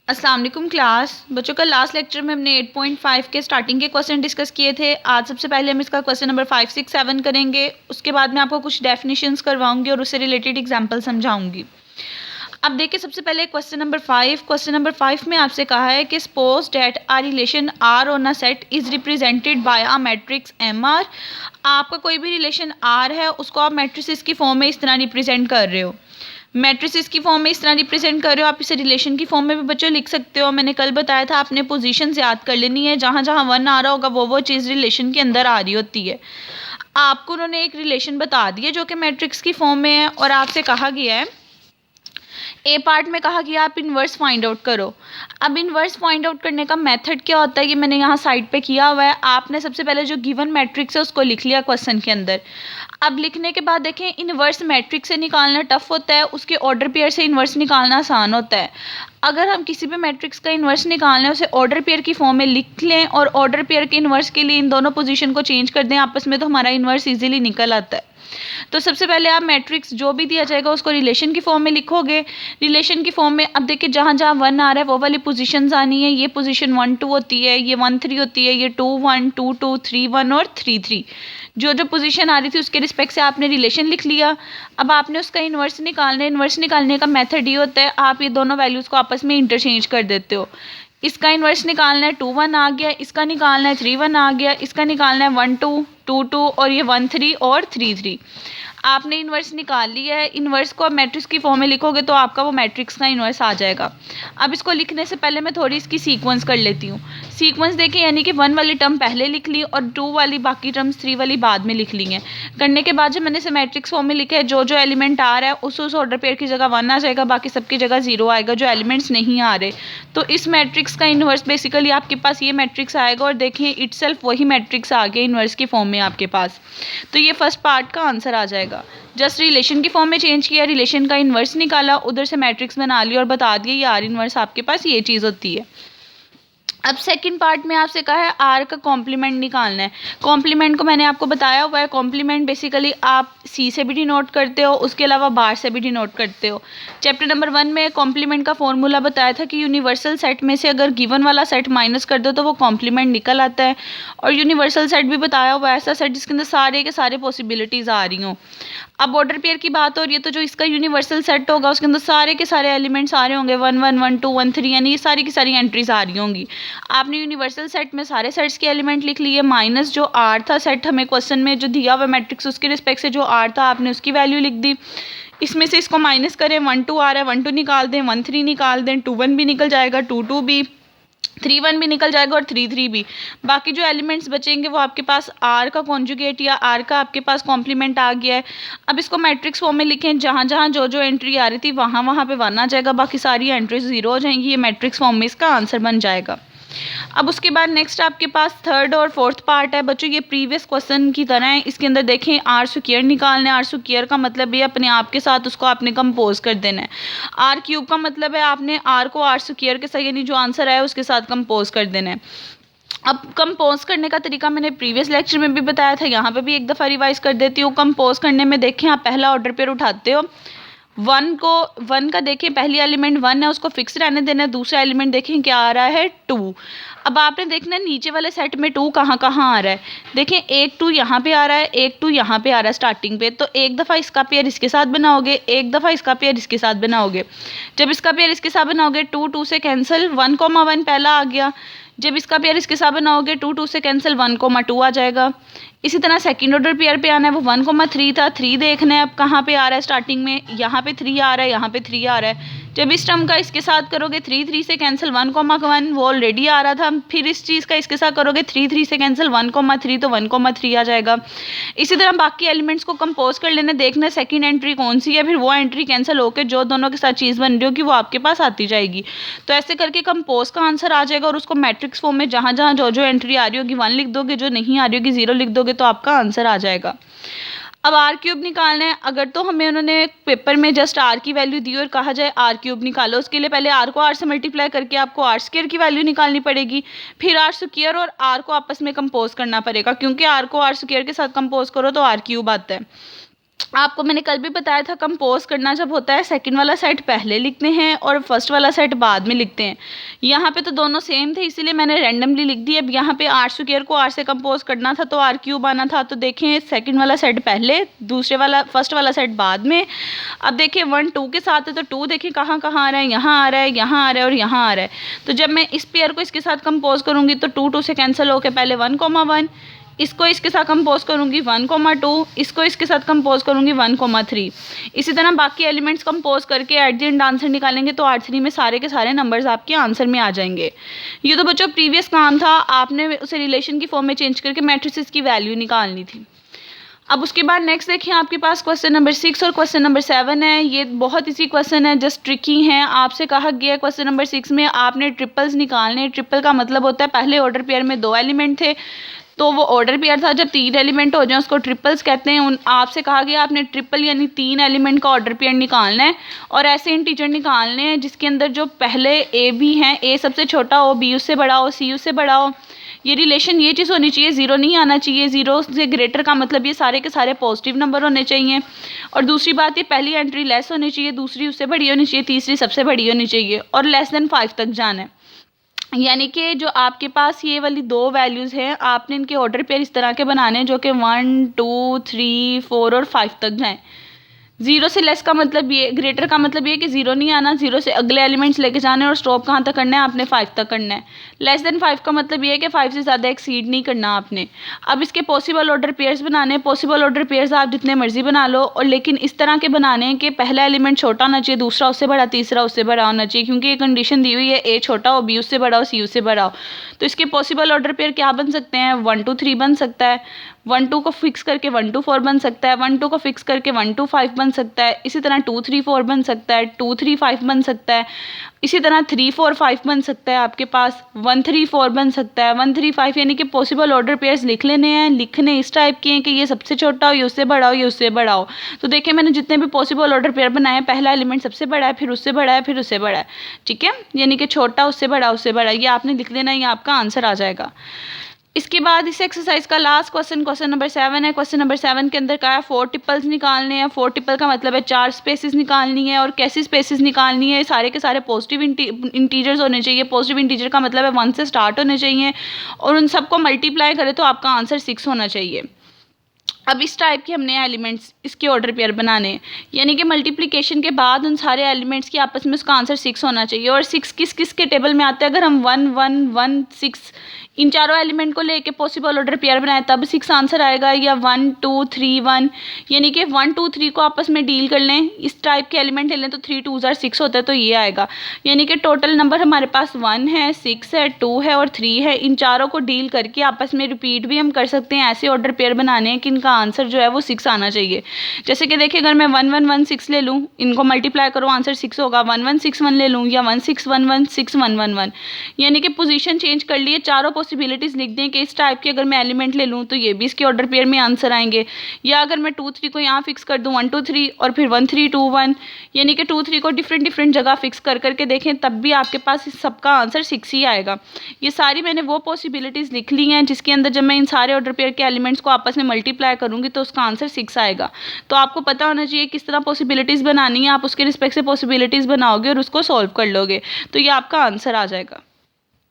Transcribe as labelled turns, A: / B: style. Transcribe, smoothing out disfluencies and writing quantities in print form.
A: अस्सलाम वालेकुम क्लास बच्चों का लास्ट लेक्चर में हमने 8.5 के स्टार्टिंग के क्वेश्चन डिस्कस किए थे। आज सबसे पहले हम इसका क्वेश्चन नंबर 5, 6, 7 करेंगे। उसके बाद मैं आपको कुछ डेफिनेशंस करवाऊंगी और उससे रिलेटेड एग्जांपल समझाऊंगी। अब देखिए सबसे पहले क्वेश्चन नंबर 5। क्वेश्चन नंबर 5 में आपसे कहा है कि suppose that a relation R on a set is represented by a matrix M R. आपका कोई भी रिलेशन आर है उसको आप मैट्रिसेस की फॉर्म में इस तरह रिप्रेजेंट कर रहे हो। मैट्रिसेस की फॉर्म में इस तरह रिप्रेजेंट कर रहे हो। आप इसे रिलेशन की फॉर्म में भी बच्चों लिख सकते हो। मैंने कल बताया था आपने पोजीशंस याद कर लेनी है, जहाँ जहाँ वन आ रहा होगा वो चीज़ रिलेशन के अंदर आ रही होती है। आपको उन्होंने एक रिलेशन बता दिया जो कि मैट्रिक्स की फॉर्म में है और आपसे कहा गया है ए पार्ट में कहा गया आप इन्वर्स फाइंड आउट करो। अब इन्वर्स फाइंड आउट करने का मेथड क्या होता है, ये मैंने यहाँ साइड पे किया हुआ है। आपने सबसे पहले जो गिवन मैट्रिक्स है उसको लिख लिया क्वेश्चन के अंदर। अब लिखने के बाद देखें इन्वर्स मैट्रिक्स से निकालना टफ होता है, उसके ऑर्डर पेयर से इन्वर्स निकालना आसान होता है। अगर हम किसी भी मैट्रिक्स का इन्वर्स निकालना है उसे ऑर्डर पेयर की फॉर्म में लिख लें और ऑर्डर पेयर के इन्वर्स के लिए इन दोनों पोजीशन को चेंज कर दें आपस में, तो हमारा इन्वर्स इजीली निकल आता है। तो सबसे पहले आप मैट्रिक्स जो भी दिया जाएगा उसको रिलेशन की फॉर्म में लिखोगे। रिलेशन की फॉर्म में अब देखिए जहाँ जहाँ वन आ रहा है वो वाली पोजीशंस आनी है। ये पोजीशन 1 2 होती है, ये 1 3 होती है, ये 2 1 2 2 3 1 और 3 3। जो जो पोजीशन आ रही थी उसके रिस्पेक्ट से आपने रिलेशन लिख लिया। अब आपने उसका इन्वर्स निकालना है। इन्वर्स निकालने का मेथड ये होता है, आप ये दोनों वैल्यूज़ को आपस में इंटरचेंज कर देते हो। इसका इन्वर्स निकालना है 2 1 आ गया, इसका निकालना है 3 1 आ गया, इसका निकालना है 1 2 2 2 और ये 1 3 और 3 3। आपने इन्वर्स निकाल लिया है। इन्वर्स को आप मैट्रिक्स की फॉर्म में लिखोगे तो आपका वो मैट्रिक्स का इन्वर्स आ जाएगा। अब इसको लिखने से पहले मैं थोड़ी इसकी सीक्वेंस कर लेती हूँ। सीक्वेंस देखिए यानी कि 1 वाली टर्म पहले लिख ली और 2 वाली बाकी टर्म्स 3 वाली बाद में लिख ली हैं। करने के बाद जब मैंने इसे मैट्रिक्स फॉर्म में लिखा है जो जो एलिमेंट आ रहा है उस ऑर्डर पेयर की जगह 1 आ जाएगा, बाकी सबकी जगह 0 आएगा जो एलिमेंट्स नहीं आ रहे। तो इस मैट्रिक्स का इन्वर्स बेसिकली आपके पास ये मैट्रिक्स आएगा और देखिए इटसेल्फ वही मैट्रिक्स आ गया इन्वर्स की फॉर्म में आपके पास। तो ये फर्स्ट पार्ट का आंसर आ जाएगा। जस्ट रिलेशन की फॉर्म में चेंज किया, रिलेशन का इन्वर्स निकाला, उधर से मैट्रिक्स बना लिया और बता दिया ये आर इन्वर्स आपके पास ये चीज़ होती है। अब सेकंड पार्ट में आपसे कहा है आर का कॉम्प्लीमेंट निकालना है। कॉम्प्लीमेंट को मैंने आपको बताया हुआ है। कॉम्प्लीमेंट बेसिकली आप सी से भी डिनोट करते हो, उसके अलावा बार से भी डिनोट करते हो। चैप्टर नंबर 1 में कॉम्प्लीमेंट का फॉर्मूला बताया था कि यूनिवर्सल सेट में से अगर गिवन वाला सेट माइनस कर दो तो वो कॉम्प्लीमेंट निकल आता है। और यूनिवर्सल सेट भी बताया हुआ है ऐसा सेट जिसके अंदर सारे के सारे पॉसिबिलिटीज़ आ रही हों। अब ऑर्डर पेयर की बात हो रही है तो जो इसका यूनिवर्सल सेट होगा उसके अंदर सारे के सारे एलिमेंट्स आ रहे होंगे 1 1 1 2 1 3, यानी ये सारी की सारी एंट्रीज आ रही होंगी। आपने यूनिवर्सल सेट में सारे सेट्स के एलिमेंट लिख लिए, माइनस जो आर था सेट हमें क्वेश्चन में जो दिया हुआ मैट्रिक्स उसके रिस्पेक्ट से जो आर था आपने उसकी वैल्यू लिख दी। इसमें से इसको माइनस करें, 1 2 आ रहा है 1 2 निकाल दें, 1 3 निकाल दें, 2 1 भी निकल जाएगा, 2 2 भी, 3 1 भी निकल जाएगा और 3 3 भी। बाकी जो एलिमेंट्स बचेंगे वो आपके पास आर का कॉन्जुगेट या आर का आपके पास कॉम्प्लीमेंट आ गया है। अब इसको मैट्रिक्स फॉर्म में लिखें, जहाँ जहाँ जो जो एंट्री आ रही थी वहाँ वहाँ पे 1 आ जाएगा, बाकी सारी एंट्रीज 0 हो जाएंगी। ये मैट्रिक्स फॉर्म में इसका आंसर बन जाएगा। अब उसके बाद नेक्स्ट आपके पास थर्ड और फोर्थ पार्ट है बच्चों, ये प्रीवियस क्वेश्चन की तरह है। इसके अंदर देखें आर स्क्वायर निकालना है। आर स्क्वायर का मतलब ये अपने आप के साथ उसको आपने कंपोज कर देना है। आर क्यूब का मतलब है आपने आर को आर स्क्वायर के साथ यानी जो आंसर आया उसके साथ कंपोज कर देना है। अब कंपोज करने का तरीका मैंने प्रीवियस लेक्चर में भी बताया था, यहाँ पे भी एक दफ़ा रिवाइज कर देती हूँ। कंपोज करने में देखें आप पहला ऑर्डर पेयर उठाते हो, 1 का देखें पहली एलिमेंट 1 है उसको फिक्स रहने देना है। दूसरा एलिमेंट देखें क्या आ रहा है 2। अब आपने देखना है नीचे वाले सेट में 2 कहाँ कहाँ आ रहा है। देखें एक 2 यहाँ पे आ रहा है, एक 2 यहाँ पे आ रहा है स्टार्टिंग पे। तो एक दफ़ा इसका पेयर इसके साथ बनाओगे, एक दफ़ा इसका पेयर इसके साथ बनाओगे। जब इसका पेयर इसके साथ बनाओगे 2 2 से कैंसिल, 1 1 पहला आ गया। जब इसका पेयर इसके साथ बनाओगे 2 2 से कैंसिल 1 2 आ जाएगा। इसी तरह सेकंड ऑर्डर पेयर पे आना है, वो 1 3 था, 3 देखना है अब कहाँ पे आ रहा है स्टार्टिंग में, यहाँ पे 3 आ रहा है, यहाँ पे 3 आ रहा है। जब इस टर्म का इसके साथ करोगे 3 3 से कैंसिल 1 1 वो ऑलरेडी आ रहा था, फिर इस चीज़ का इसके साथ करोगे 3 3 से कैंसिल 1 3 तो 1 3 आ जाएगा। इसी तरह बाकी एलिमेंट्स को कंपोज कर लेना, देखना सेकंड एंट्री कौन सी है, फिर वो एंट्री कैंसिल होकर जो दोनों के साथ चीज़ बन रही होगी वो आपके पास आती जाएगी। तो ऐसे करके कंपोज का आंसर आ जाएगा और उसको मैट्रिक्स फॉर्म में जहाँ जहाँ जो जो एंट्री आ रही होगी 1 लिख दोगे, जो नहीं आ रही होगी 0 लिख दोगे तो आपका आंसर आ जाएगा। अब आर क्यूब निकालना है। अगर तो हमें उन्होंने पेपर में जस्ट आर की वैल्यू दी और कहा जाए आर क्यूब निकालो, उसके लिए पहले आर को आर से मल्टीप्लाई करके आपको आर स्क्वायर की वैल्यू निकालनी पड़ेगी, फिर आर स्क्वायर और आर को आपस में कंपोज करना पड़ेगा, क्योंकि आर को आर स्क्वायर के साथ कंपोज करो तो आर क्यूब आता है। आपको मैंने कल भी बताया था कंपोज करना जब होता है सेकंड वाला सेट पहले लिखते हैं और फर्स्ट वाला सेट बाद में लिखते हैं। यहाँ पे तो दोनों सेम थे इसीलिए मैंने रैंडमली लिख दी। अब यहाँ पे आर स्क्वायर को आर से कंपोज करना था तो आर क्यूब आना था। तो देखें सेकंड वाला सेट पहले, दूसरे वाला फर्स्ट वाला सेट बाद में। अब देखिए 1 2 के साथ है तो 2 देखें कहाँ कहाँ आ रहा है, यहाँ आ रहा है, यहाँ आ रहा है और यहाँ आ रहा है। तो जब मैं इस पेयर को इसके साथ कंपोज करूँगी तो 2 2 से कैंसिल होकर पहले 1,1, इसको इसके साथ कंपोज करूँगी 1,2, इसको इसके साथ कंपोज करूँगी 1,3। इसी तरह बाकी एलिमेंट्स कंपोज करके एट द एंड आंसर निकालेंगे तो R3 में सारे के सारे नंबर्स आपके आंसर में आ जाएंगे। ये तो बच्चों प्रीवियस काम था, आपने उसे रिलेशन की फॉर्म में चेंज करके मैट्रिसेस की वैल्यू निकालनी थी। अब उसके बाद नेक्स्ट देखिए आपके पास क्वेश्चन नंबर 6 और क्वेश्चन नंबर 7 है। ये बहुत इजी क्वेश्चन है, जस्ट ट्रिकी हैं। आपसे कहा गया है क्वेश्चन नंबर 6 में आपने ट्रिपल्स निकालने। ट्रिपल का मतलब होता है पहले ऑर्डर पेयर में 2 एलिमेंट थे तो वो ऑर्डर पेयर था, जब 3 एलिमेंट हो जाए उसको ट्रिपल्स कहते हैं। उन आपसे कहा गया आपने ट्रिपल यानी 3 एलिमेंट का ऑर्डर पेयर निकालना है और ऐसे इंटीजर निकालने हैं जिसके अंदर जो पहले ए बी हैं, ए सबसे छोटा हो, बी उससे बड़ा हो, सी उससे बड़ा हो। ये रिलेशन ये चीज़ होनी चाहिए, ज़ीरो नहीं आना चाहिए। ज़ीरो से ग्रेटर का मतलब ये सारे के सारे पॉजिटिव नंबर होने चाहिए। और दूसरी बात ये पहली एंट्री लेस होनी चाहिए, दूसरी उससे बड़ी होनी चाहिए, तीसरी सबसे बड़ी होनी चाहिए और लेस देन 5 तक जाना है। यानी कि जो आपके पास ये वाली 2 वैल्यूज़ हैं आपने इनके ऑर्डर पेयर इस तरह के बनाने हैं जो कि 1 2 3 4 और 5 तक जाएँ। 0 से लेस का मतलब ये, ग्रेटर का मतलब ये कि 0 नहीं आना, 0 से अगले एलिमेंट्स लेके जाने और स्टॉप कहाँ तक करना है आपने 5 तक करना है। लेस देन 5 का मतलब ये है कि 5 से ज़्यादा एक्सीड नहीं करना आपने। अब इसके पॉसिबल ऑर्डर पेयर्स बनाने, पॉसिबल ऑर्डर पेयर्स आप जितने मर्जी बना लो और लेकिन इस तरह के बनाने कि पहला एलिमेंट छोटा होना चाहिए, दूसरा उससे बड़ा, तीसरा उससे बड़ा होना चाहिए, क्योंकि ये कंडीशन दी हुई है ए छोटा हो, बी उससे बड़ा हो, सी उससे बड़ा हो। तो इसके पॉसिबल ऑर्डर पेयर क्या बन सकते हैं, 1 2 3 बन सकता है, 1 2 को फिक्स करके 1 2 4 बन सकता है, 1 2 को फिक्स करके 1 2 5 बन सकता है, इसी तरह 2 3 4 बन सकता है, 2 3 5 बन सकता है, इसी तरह 3 4 5 बन सकता है, आपके पास 1 3 4 बन सकता है, 1 3 5। यानी कि पॉसिबल ऑर्डर पेयर्स लिख लेने हैं। लिखने इस टाइप के हैं कि ये सबसे छोटा हो, ये उससे बड़ा हो, ये उससे बड़ा हो। तो देखिए मैंने जितने भी पॉसिबल ऑर्डर पेयर बनाए, पहला एलिमेंट सबसे बड़ा है, फिर उससे बड़ा है, फिर उससे बड़ा है, ठीक है। यानी कि छोटा उससे बड़ा, उससे बड़ा, ये आपने लिख लेना, ये आपका आंसर आ जाएगा। इसके बाद इस एक्सरसाइज का लास्ट क्वेश्चन, क्वेश्चन नंबर 7 है। क्वेश्चन नंबर 7 के अंदर क्या है, 4 ट्रिपल्स निकालने हैं। 4 ट्रिपल का मतलब है 4 स्पेसेस निकालनी है और कैसी स्पेसेस निकालनी है, सारे के सारे पॉजिटिव इंटीजर्स होने चाहिए। पॉजिटिव इंटीजर का मतलब है 1 से स्टार्ट होने चाहिए और उन सबको मल्टीप्लाई करें तो आपका आंसर 6 होना चाहिए। अब इस टाइप के हमने एलिमेंट्स इसके ऑर्डर पेयर बनाने हैं, यानी कि मल्टीप्लिकेशन के बाद उन सारे एलिमेंट्स की आपस में उसका आंसर 6 होना चाहिए। और 6 किस किस के टेबल में आते हैं, अगर हम 1 1 1 6 इन चारों एलिमेंट को लेके पॉसिबल ऑर्डर पेयर बनाए तब 6 आंसर आएगा, या 1 2 3 1 यानी कि 1 2 3 को आपस में डील कर लें, इस टाइप के एलिमेंट ले लें तो 3 2 6 होता है तो ये आएगा। यानी कि टोटल नंबर हमारे पास 1 है, 6 है, 2 है और 3 है। इन चारों को डील करके आपस में रिपीट भी हम कर सकते हैं, ऐसे ऑर्डर पेयर बनाने हैं कि इनका आंसर जो है वो 6 आना चाहिए। जैसे कि देखिए अगर मैं 1 1 1 6 ले लूँ, इनको मल्टीप्लाई करो आंसर 6 होगा। 1 1 6 1 ले लूँ या 1 6 1 1 6 1 1 1, यानी कि पोजीशन चेंज कर लिए, चारों पॉसिबिलिटीज़ लिख दें कि इस टाइप के अगर मैं एलिमेंट ले लूँ तो ये भी इसके ऑर्डर पेयर में आंसर आएंगे। या अगर मैं 2 3 को यहाँ फिक्स कर दूँ 1 2 3 और फिर 1 3 2 1, यानी कि 2 3 को डिफरेंट जगह फिक्स कर करके देखें तब भी आपके पास इस सबका आंसर 6 ही आएगा। ये सारी मैंने वो पॉसिबिलिटीज़ लिख ली हैं जिसके अंदर जब मैं इन सारे ऑर्डर पेयर के एलिमेंट्स को आपस में मल्टीप्लाई करूँगी तो उसका आंसर 6 आएगा। तो आपको पता होना चाहिए किस तरह पॉसिबिलिटीज़ बनानी है, आप उसके रिस्पेक्ट से पॉसिबिलिटीज़ बनाओगे और उसको सॉल्व कर लोगे तो ये आपका आंसर आ जाएगा।